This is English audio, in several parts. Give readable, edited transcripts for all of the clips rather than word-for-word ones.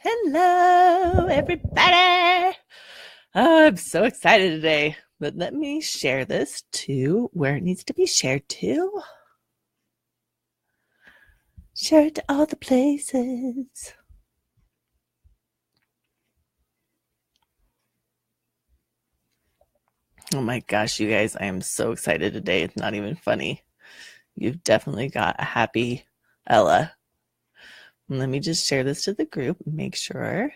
Hello, everybody. Oh, I'm so excited today, but let me share this to where it needs to be shared to. Share it to all the places. Oh my gosh, you guys, I am so excited today. It's not even funny. You've definitely got a happy Ella. Let me just share this to the group, make sure.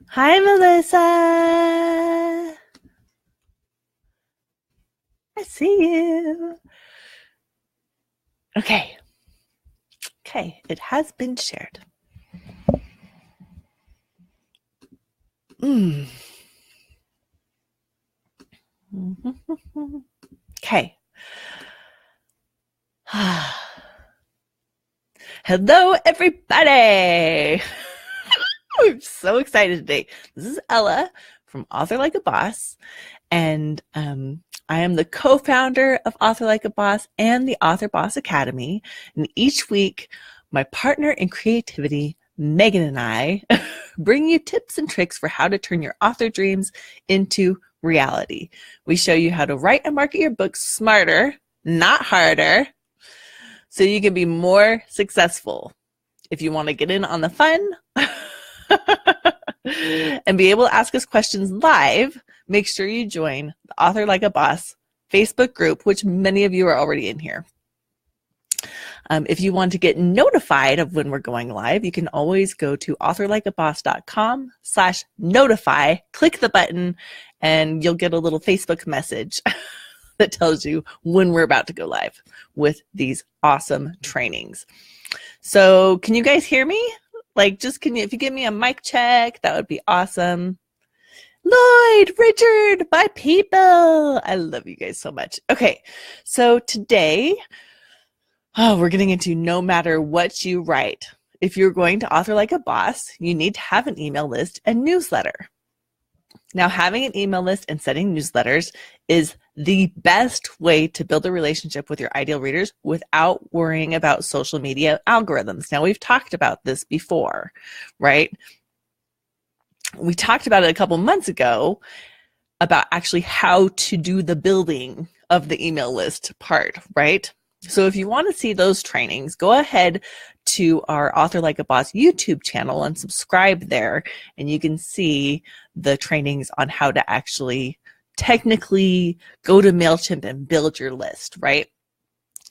Hi, Melissa. I see you. Okay, it has been shared. Okay. Hello, everybody. I'm so excited today. This is Ella from Author Like a Boss, and I am the co-founder of Author Like a Boss and the Author Boss Academy. And each week, my partner in creativity, Megan, and I bring you tips and tricks for how to turn your author dreams into reality. We show you how to write and market your books smarter, not harder, so you can be more successful. If you want to get in on the fun and be able to ask us questions live, make sure you join the Author Like a Boss Facebook group, which many of you are already in here. If you want to get notified of when we're going live, you can always go to authorlikeaboss.com/notify, click the button, and you'll get a little Facebook message that tells you when we're about to go live with these awesome trainings. So can you guys hear me? If you give me a mic check, that would be awesome. Lloyd, Richard, my people. I love you guys so much. Okay, so today, we're getting into no matter what you write. If you're going to Author Like a Boss, you need to have an email list and newsletter. Now, having an email list and setting newsletters is the best way to build a relationship with your ideal readers without worrying about social media algorithms. Now, we've talked about this before, right? We talked about it a couple months ago about actually how to do the building of the email list part, right? So if you want to see those trainings, go ahead to our Author Like a Boss YouTube channel and subscribe there, and you can see the trainings on how to actually technically go to MailChimp and build your list, right?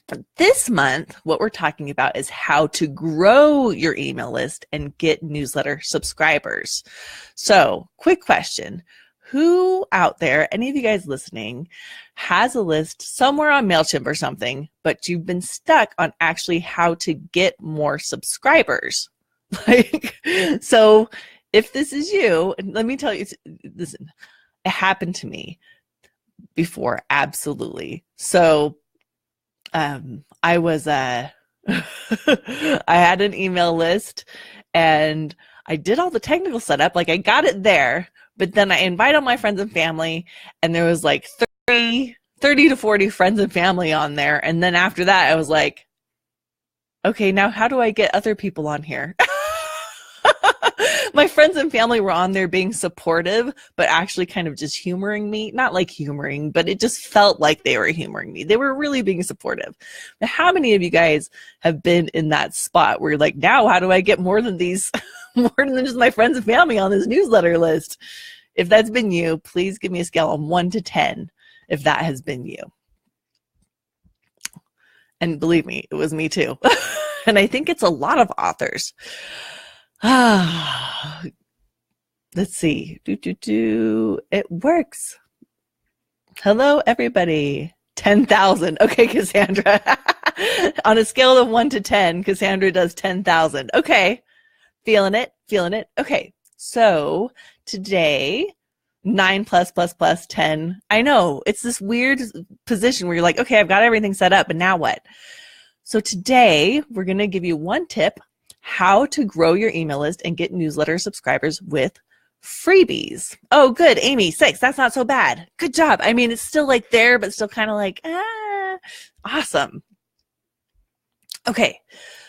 But this month, what we're talking about is how to grow your email list and get newsletter subscribers. So, quick question. Who out there, any of you guys listening, has a list somewhere on MailChimp or something, but you've been stuck on actually how to get more subscribers? So if this is you, let me tell you, listen, it happened to me before, absolutely. So I was, I had an email list and I did all the technical setup, I got it there. But then I invite all my friends and family, and there was 30 to 40 friends and family on there. And then after that, I was like, okay, now how do I get other people on here? My friends and family were on there being supportive, but actually kind of just humoring me. Not like humoring, but it just felt like they were humoring me. They were really being supportive. Now, how many of you guys have been in that spot where you're like, now how do I get more than these, more than just my friends and family on this newsletter list? If that's been you, please give me a scale of 1 to 10 if that has been you. And believe me, it was me too. And I think it's a lot of authors. Let's see. It works. Hello, everybody. 10,000. Okay, Cassandra. On a scale of 1 to 10, Cassandra does 10,000. Okay. Feeling it. Okay. So today, 9 plus 10. I know it's this weird position where you're like, okay, I've got everything set up, but now what? So today we're going to give you one tip how to grow your email list and get newsletter subscribers with freebies. Oh, good, Amy, 6. That's not so bad. Good job. I mean, it's still like there, but still kind of like, awesome. Okay,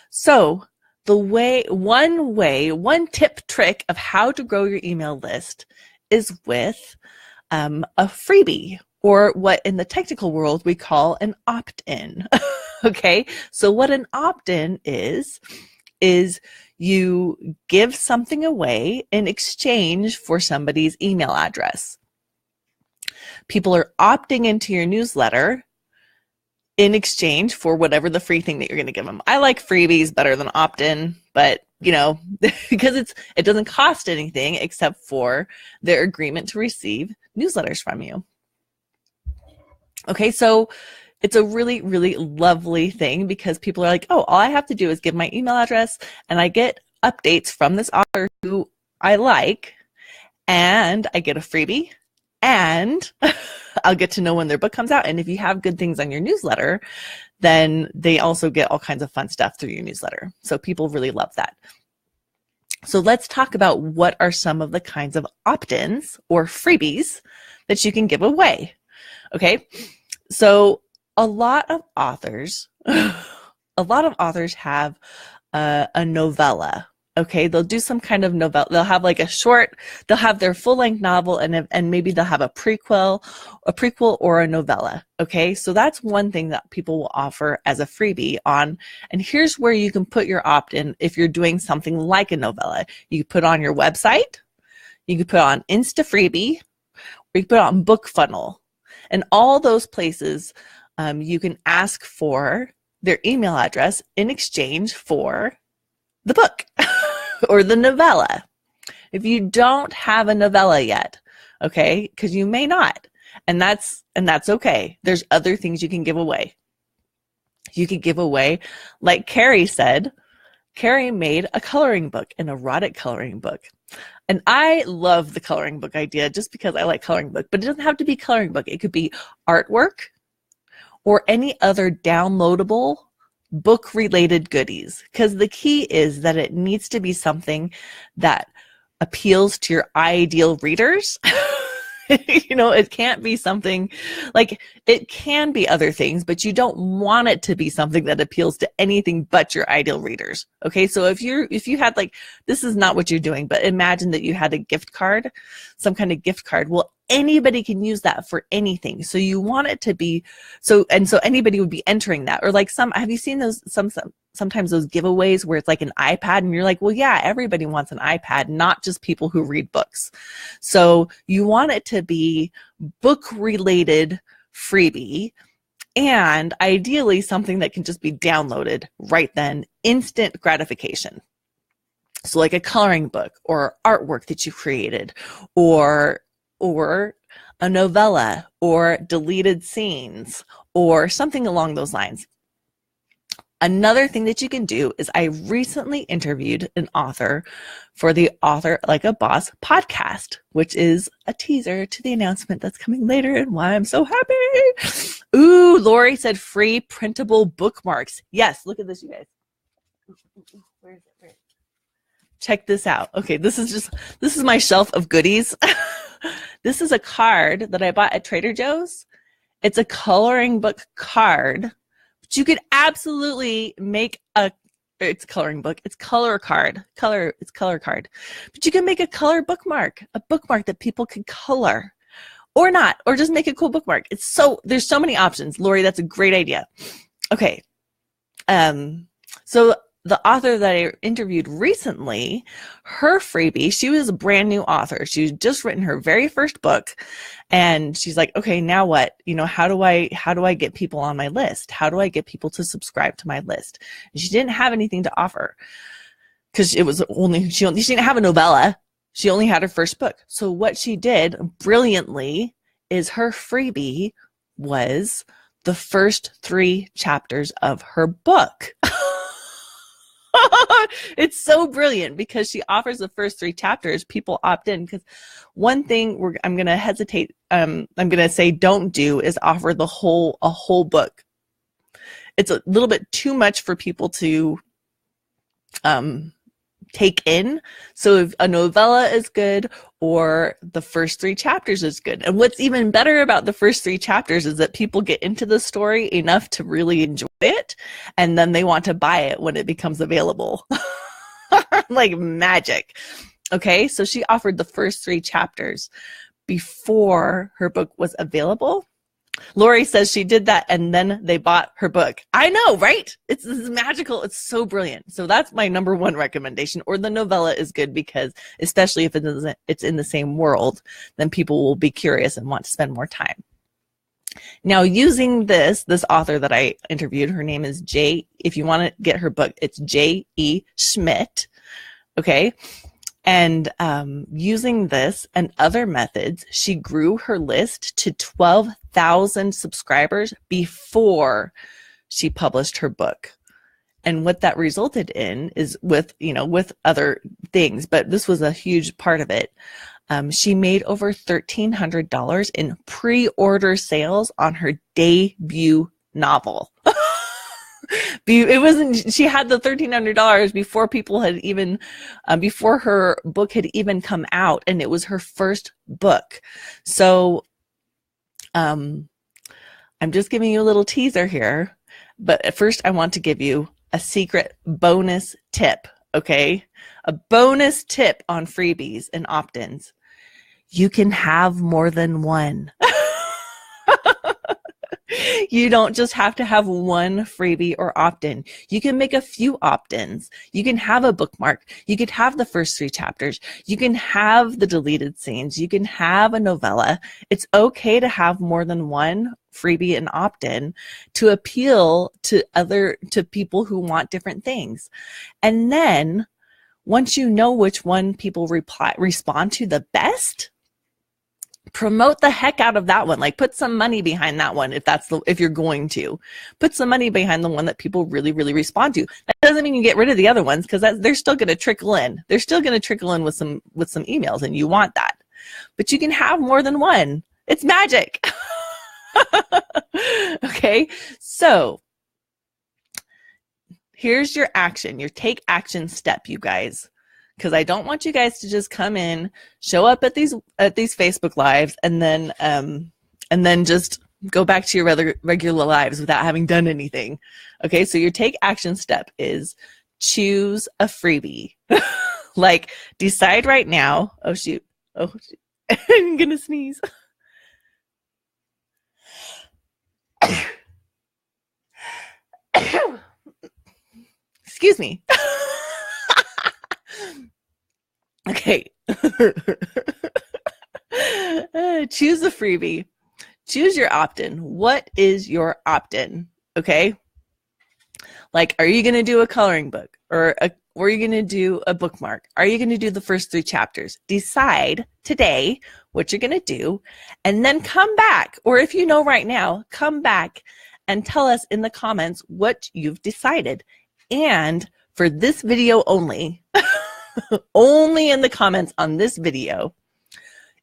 so one tip trick of how to grow your email list is with a freebie, or what in the technical world we call an opt-in. Okay, so what an opt-in is you give something away in exchange for somebody's email address. People are opting into your newsletter in exchange for whatever the free thing that you're going to give them. I like freebies better than opt-in, but because it doesn't cost anything except for their agreement to receive newsletters from you. Okay, so it's a really, really lovely thing because people are like, oh, all I have to do is give my email address and I get updates from this author who I like, and I get a freebie, and I'll get to know when their book comes out. And if you have good things on your newsletter, then they also get all kinds of fun stuff through your newsletter. So people really love that. So let's talk about what are some of the kinds of opt-ins or freebies that you can give away. Okay, so a lot of authors have a novella. Okay, they'll do some kind of novella. They'll have like they'll have their full-length novel, and maybe they'll have a prequel or a novella. Okay, so that's one thing that people will offer as a freebie on. And here's where you can put your opt-in if you're doing something like a novella. You can put it on your website, you can put it on Insta Freebie, or you can put it on BookFunnel. And all those places, you can ask for their email address in exchange for the book or the novella. If you don't have a novella yet, okay, because you may not, and that's okay. There's other things you can give away. You could give away, like Carrie said, Carrie made a coloring book, an erotic coloring book. And I love the coloring book idea just because I like coloring book, but it doesn't have to be coloring book. It could be artwork or any other downloadable book-related goodies, because the key is that it needs to be something that appeals to your ideal readers. It can't be something like, it can be other things, but you don't want it to be something that appeals to anything but your ideal readers. Okay, so if you had, like, this is not what you're doing, but imagine that you had a gift card, some kind of gift card. Well, anybody can use that for anything. So you want it to be so anybody would be entering that. Or like have you seen those sometimes those giveaways where it's like an iPad, and you're like, well, yeah, everybody wants an iPad, not just people who read books. So you want it to be book related freebie, and ideally something that can just be downloaded right then, instant gratification. So like a coloring book or artwork that you created, or a novella, or deleted scenes, or something along those lines. Another thing that you can do is, I recently interviewed an author for the Author Like a Boss podcast, which is a teaser to the announcement that's coming later and why I'm so happy. Ooh, Lori said free printable bookmarks. Yes, look at this, you guys. Where is it? Check this out. Okay, this is my shelf of goodies. This is a card that I bought at Trader Joe's. It's a coloring book card, but you could absolutely make it's a coloring book. It's color card. It's color card. But you can make a color bookmark, a bookmark that people can color or not, or just make a cool bookmark. There's so many options. Lori, that's a great idea. Okay. So the author that I interviewed recently, her freebie, she was a brand new author. She's just written her very first book, and she's like, okay, now what? How do I get people on my list? How do I get people to subscribe to my list? And she didn't have anything to offer because she didn't have a novella. She only had her first book. So what she did brilliantly is her freebie was the first 3 chapters of her book. It's so brilliant because she offers the first 3 chapters. People opt in, because one thing I'm going to hesitate, I'm going to say don't do is offer a whole book. It's a little bit too much for people to take in. So if a novella is good or the first 3 chapters is good. And what's even better about the first 3 chapters is that people get into the story enough to really enjoy it, and then they want to buy it when it becomes available. Like magic. Okay, so she offered the first 3 chapters before her book was available. Lori says she did that and then they bought her book. I know, right? This is magical. It's so brilliant. So that's my number 1 recommendation. Or the novella is good because, especially if it's in the same world, then people will be curious and want to spend more time. Now, using this author that I interviewed, her name is if you want to get her book, it's J.E. Schmidt. Okay. And using this and other methods, she grew her list to 12,000 subscribers before she published her book. And what that resulted in is with other things, but this was a huge part of it. She made over $1,300 in pre-order sales on her debut novel. It wasn't, she had the $1,300 before people had even, before her book had even come out, and it was her first book. So, I'm just giving you a little teaser here, but at first I want to give you a secret bonus tip. Okay. A bonus tip on freebies and opt-ins. You can have more than one. You don't just have to have one freebie or opt-in. You can make a few opt-ins. You can have a bookmark. You could have the first 3 chapters. You can have the deleted scenes. You can have a novella. It's okay to have more than one freebie and opt-in to appeal to people who want different things. And then once you know which one people respond to the best, promote the heck out of that one. Like, put some money behind that one if you're going to. Put some money behind the one that people really, really respond to. That doesn't mean you get rid of the other ones, because they're still going to trickle in. They're still going to trickle in with some emails, and you want that. But you can have more than one. It's magic. Okay, so here's your action, your take action step, you guys. Because I don't want you guys to just come in, show up at these Facebook lives, and then just go back to your regular lives without having done anything. Okay, so your take action step is choose a freebie. Like, decide right now. Oh shoot! I'm gonna sneeze. Excuse me. Okay. Choose a freebie. Choose your opt-in. What is your opt-in? Okay. Like, are you going to do a coloring book, or are you going to do a bookmark? Are you going to do the first 3 chapters? Decide today what you're going to do, and then come back. Or if you know right now, come back and tell us in the comments what you've decided. And for this video only, only in the comments on this video,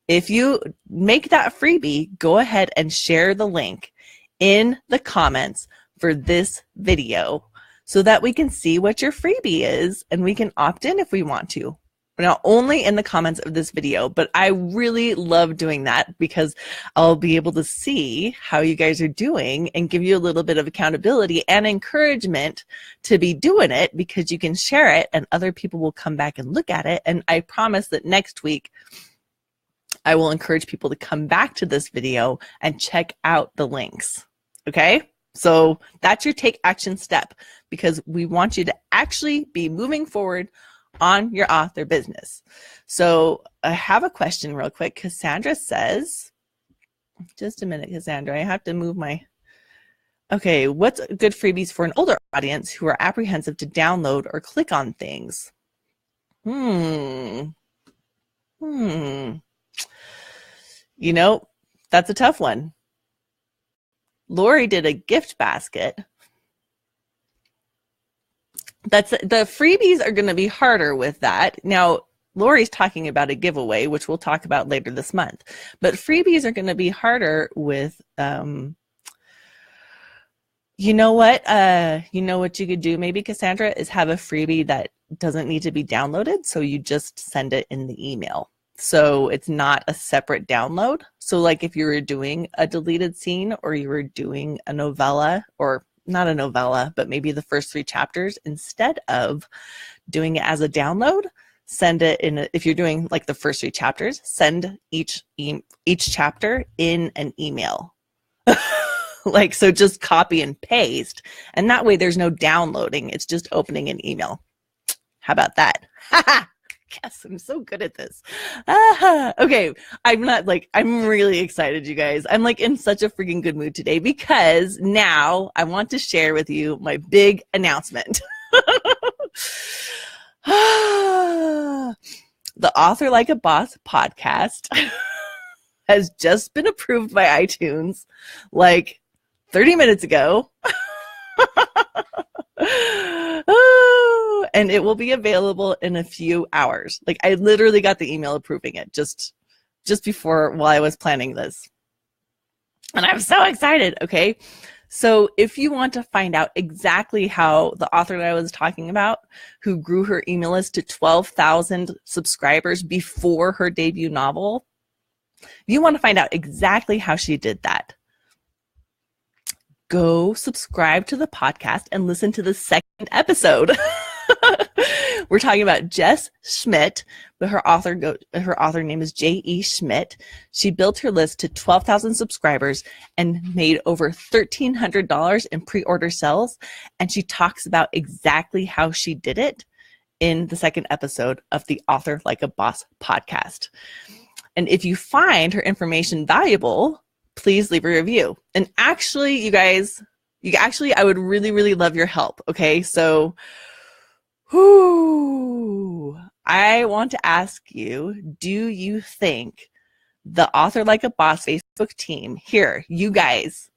if you make that freebie, go ahead and share the link in the comments for this video so that we can see what your freebie is and we can opt in if we want to. Now, only in the comments of this video, but I really love doing that because I'll be able to see how you guys are doing and give you a little bit of accountability and encouragement to be doing it, because you can share it and other people will come back and look at it. And I promise that next week, I will encourage people to come back to this video and check out the links. Okay? So that's your take action step, because we want you to actually be moving forward on your author business. So I have a question real quick. Cassandra says, just a minute, Cassandra, I have to move my, okay, what's good freebies for an older audience who are apprehensive to download or click on things? You know, that's a tough one. Lori did a gift basket. The freebies are going to be harder with that. Now, Lori's talking about a giveaway, which we'll talk about later this month. But freebies are going to be harder with, you know what you could do maybe, Cassandra, is have a freebie that doesn't need to be downloaded, so you just send it in the email. So it's not a separate download. So like if you were doing a deleted scene, or you were doing a novella, or not a novella, but maybe the first 3 chapters, instead of doing it as a download, send it in. If you're doing like the first 3 chapters, send each chapter in an email. Like, so just copy and paste, and that way there's no downloading. It's just opening an email. How about that? Yes, I'm so good at this. Okay, I'm really excited, you guys. I'm like in such a freaking good mood today, because now I want to share with you my big announcement. The Author Like a Boss podcast has just been approved by iTunes like 30 minutes ago. And it will be available in a few hours. Like, I literally got the email approving it just before, while I was planning this. And I'm so excited. Okay. So if you want to find out exactly how the author that I was talking about, who grew her email list to 12,000 subscribers before her debut novel, if you want to find out exactly how she did that, go subscribe to the podcast and listen to the second episode. We're talking about Jess Schmidt, but her author name is J.E. Schmidt. She built her list to 12,000 subscribers and made over $1,300 in pre-order sales. And she talks about exactly how she did it in the second episode of the Author Like a Boss podcast. And if you find her information valuable, please leave a review. And actually, you guys, I would really, really love your help. Okay. So, I want to ask you, do you think the Author Like a Boss Facebook team here, you guys,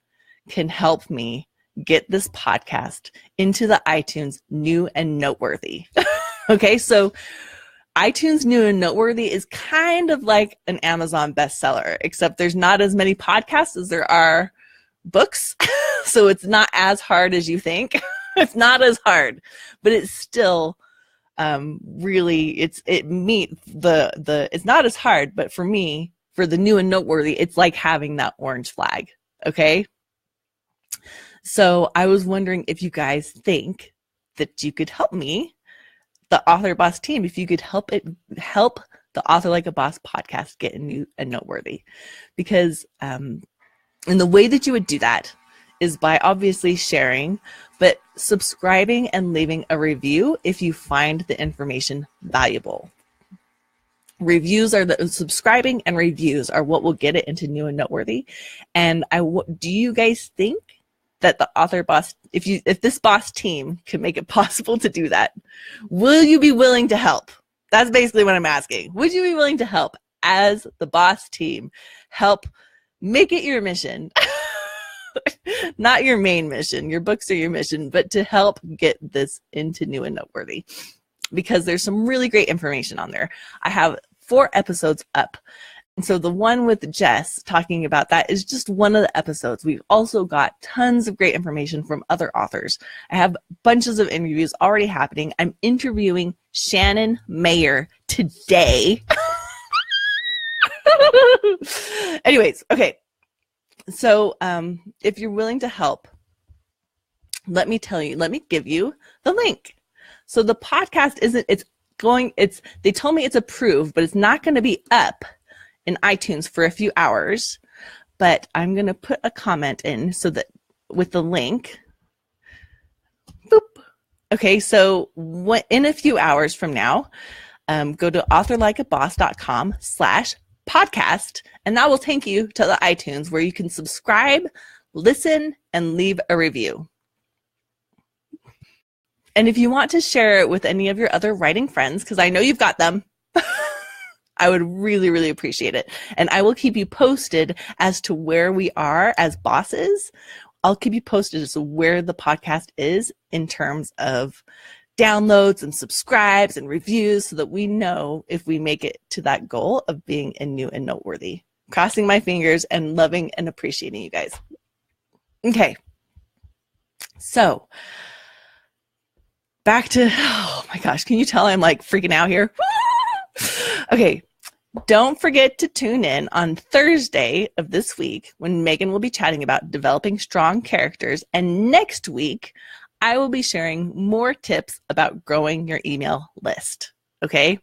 can help me get this podcast into the iTunes New and Noteworthy? Okay. So iTunes New and Noteworthy is kind of like an Amazon bestseller, except there's not as many podcasts as there are books. So it's not as hard as you think. It's not as hard, but it's still really, it's not as hard, but for me, for the New and Noteworthy, it's like having that orange flag. Okay. So I was wondering if you guys think that you could help me, the Author Boss team, if you could help the Author Like a Boss podcast get New and Noteworthy, because and the way that you would do that is by obviously sharing, but subscribing and leaving a review if you find the information valuable. Subscribing and reviews are what will get it into New and Noteworthy. And do you guys think that the Author Boss, if this boss team can make it possible to do that, will you be willing to help? That's basically what I'm asking. Would you be willing to help as the boss team, help make it your mission? Not your main mission, your books are your mission, but to help get this into New and Noteworthy, because there's some really great information on there. I have 4 episodes up. And so the one with Jess talking about that is just one of the episodes. We've also got tons of great information from other authors. I have bunches of interviews already happening. I'm interviewing Shannon Mayer today. Anyways, okay. So if you're willing to help, let me give you the link. So the podcast they told me it's approved, but it's not going to be up in iTunes for a few hours, but I'm going to put a comment in so that with the link. Boop. Okay. So in a few hours from now, go to authorlikeaboss.com/podcast, and that will take you to the iTunes where you can subscribe, listen, and leave a review. And if you want to share it with any of your other writing friends, because I know you've got them, I would really, really appreciate it. And I will keep you posted as to where we are as bosses. I'll keep you posted as to where the podcast is in terms of downloads and subscribes and reviews, so that we know if we make it to that goal of being a New and Noteworthy. Crossing my fingers and loving and appreciating you guys. Okay. So back to, oh my gosh, can you tell I'm like freaking out here? Okay. Don't forget to tune in on Thursday of this week when Megan will be chatting about developing strong characters. And next week, I will be sharing more tips about growing your email list. Okay?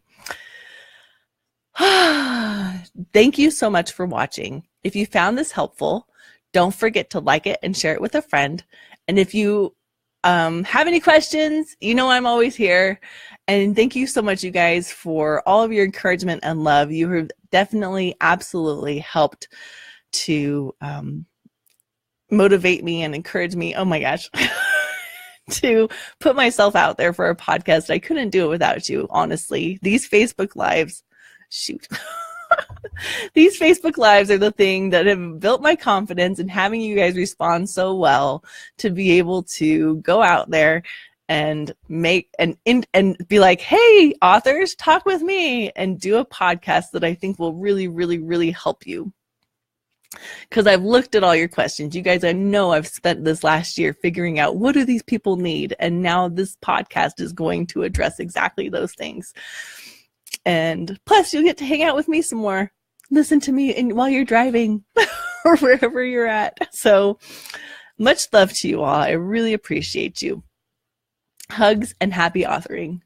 Thank you so much for watching. If you found this helpful, don't forget to like it and share it with a friend. And if you have any questions, you know I'm always here. And thank you so much, you guys, for all of your encouragement and love. You have definitely, absolutely helped to motivate me and encourage me. Oh my gosh. To put myself out there for a podcast. I couldn't do it without you, honestly. These Facebook Lives, shoot. These Facebook Lives are the thing that have built my confidence, and having you guys respond so well to be able to go out there and make and be like, hey, authors, talk with me, and do a podcast that I think will really, really, really help you. Because I've looked at all your questions. You guys, I know I've spent this last year figuring out what do these people need, and now this podcast is going to address exactly those things. And plus, you'll get to hang out with me some more. Listen to me while you're driving or wherever you're at. So much love to you all. I really appreciate you. Hugs and happy authoring.